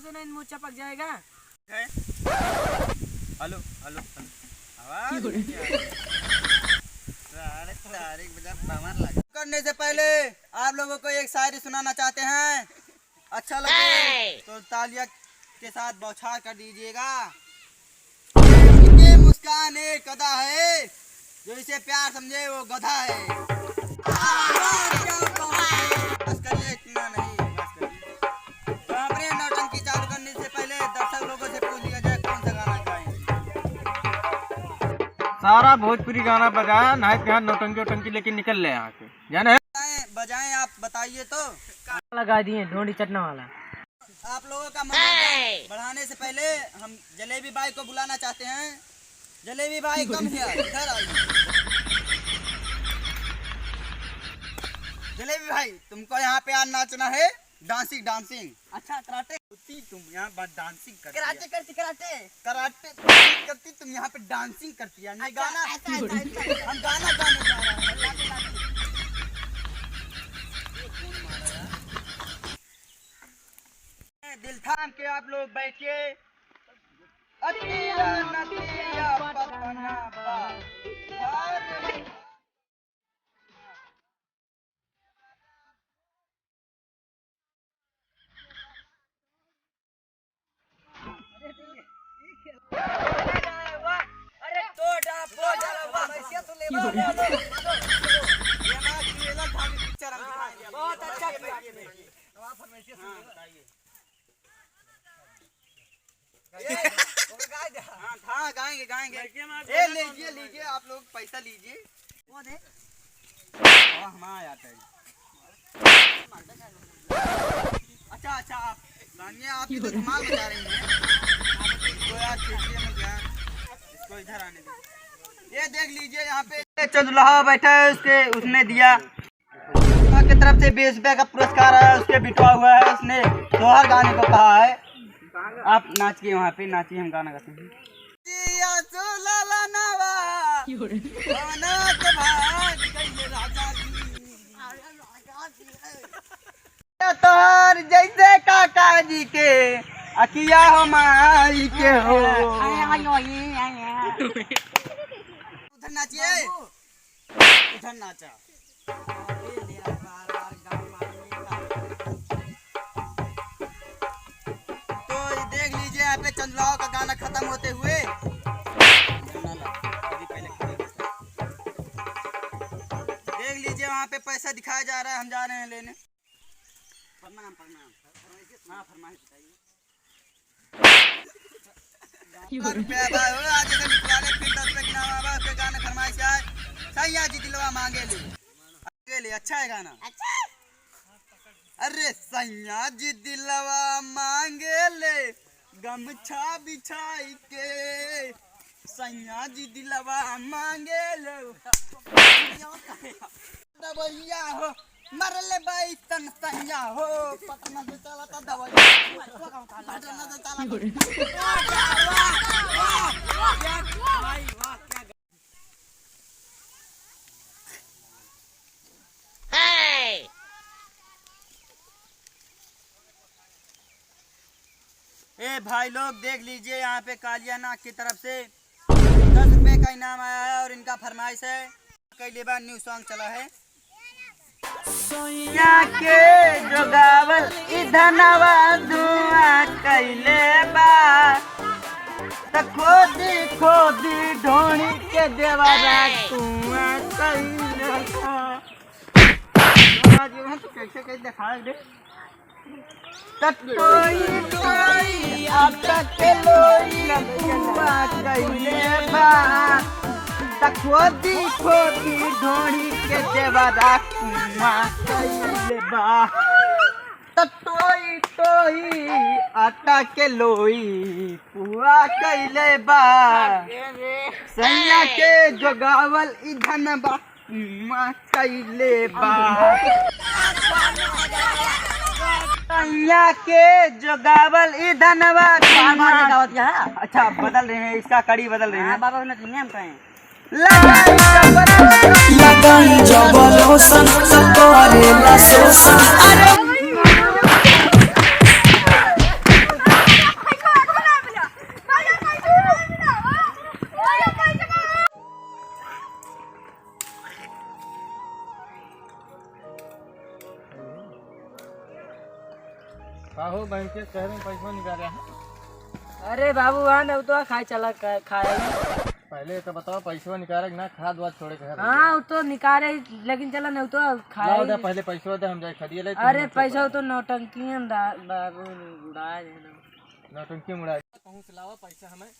दो नहीं मुँह चपक जाएगा। हेलो हेलो आवाज करने से पहले आप लोगों को एक शायरी सुनाना चाहते हैं। अच्छा लगे तो तालियां के साथ बौछार कर दीजिएगा। ये मुस्कान एक अदा है, जो इसे प्यार समझे वो गधा है। बस करिए, इतना नहीं, बस करिए। तो अपने नौटंकी चालू करने से पहले दर्शक लोगों से पूछ लिया जाए कौन सा गाना चाहेंगे। सारा भोजपुरी गाना बजाया, नाइट के नौटंकी वोटंकी लेके निकल ले यहाँ से, जाने है? बजाएं आप बताइए तो। लगा दिए ढोंडी चटना वाला। आप लोगों का मनोबल बढ़ाने से पहले हम जलेबी भाई को बुलाना चाहते हैं। जलेबी भाई कम हियर, इधर आइए। जलेबी भाई तुमको यहाँ पे आज नाचना है, डांसिंग डांसिंग। अच्छा कराटे तुम यहाँ बात डांसिंग करती कराटे करती कराटे करती तुम यहाँ पे डांसिंग करती है। अच्छा, गाना हम गाना गाने जा रहे हैं। दिल थाम के आप लोग बैठिए। अतिया नदिया पतना बा अरे टोटा पोटा वैसे तो ले बहुत अच्छा हाँ गाएंगे गाएंगे। ए लीजिए लीजिए आप लोग पैसा लीजिए। वो दे हमारा आता है। अच्छा अच्छा आप गानिए, आप तो धमाल बजा रही हैं। इसको यार खींचिए मत यार, इसको इधर आने दीजिए। ये देख लीजिए यहाँ पे चंदुल्हा बैठा है, उसने दिया की तरफ से 20 रुपए का पुरस्कार है, उसके बिटवा हुआ है। उसने सोहर गाने को कहा है। आप नाचिए, वहाँ पे नाचिए, हम गाना गाते हैं। तोहर जैसे काका जी के अकिया हो माई के हो। उधर नाचिए, उधर नाचा। यहाँ पे चंद्रलाओ का गाना खत्म होते हुए देख लीजिए वहाँ पे पैसा दिखाया जा रहा है, हम जा रहे हैं लेने। प्रणाम प्रणाम। हाँ फरमाइश बताइए। आज जैसे निकलाने फिर 10 रुपए गिना हुआ उसके गाना फरमाइश आए। सैया जी दिलवा मांगे ले, अच्छा है गाना। अरे सैया जी दिलवा मांगे ले गमछा बिछाई के, सैया जी दिलवा मांगे लो। दवैया हो मरले बैतन सैया हो, पटना से चला था दवैया। ए भाई लोग देख लीजिए यहाँ पे कालिया नाग की तरफ से 10 रुपए का इनाम आया है और इनका फरमाइश है। कई बार न्यू सॉन्ग चला है। सोया के जोगावल इधनवा धुआं कैले बा, त खोदी खोदी ढोणी के देवरा कुआं कैले बा। तो कैसे कैसे दिखाए दे टोई टोई आता के लोई कुआं कैले बा, त खोदी खोदी ढोणी के देवरा कुआं कैले बा। त टोई टोई आटा के लोई कुआं कैले बा, सैया के जोगावल इधन बा कुआं कैले बा। सैया के जोगावल इधनवा। अच्छा बदल रहे हैं, इसका कड़ी बदल रहे हैं। बाबा हम कहें लगाई जबल होसन करेला सोसन। बाबू बैंक के शहर में पैसा निकाले हैं। अरे बाबू वहाँ न तो खाए चला खाए। पहले तो बताओ पैसा निकाले ना, खाद वाद छोड़े के। हाँ वो तो निकाले लेकिन चला नहीं तो खाए। दे पहले पैसा दे, हम जाए खरीद ले। अरे पैसा तो नौटंकी बाबू उड़ाए देना। नौटंकी मुड़ा कहूँ से लावा पैसा हमें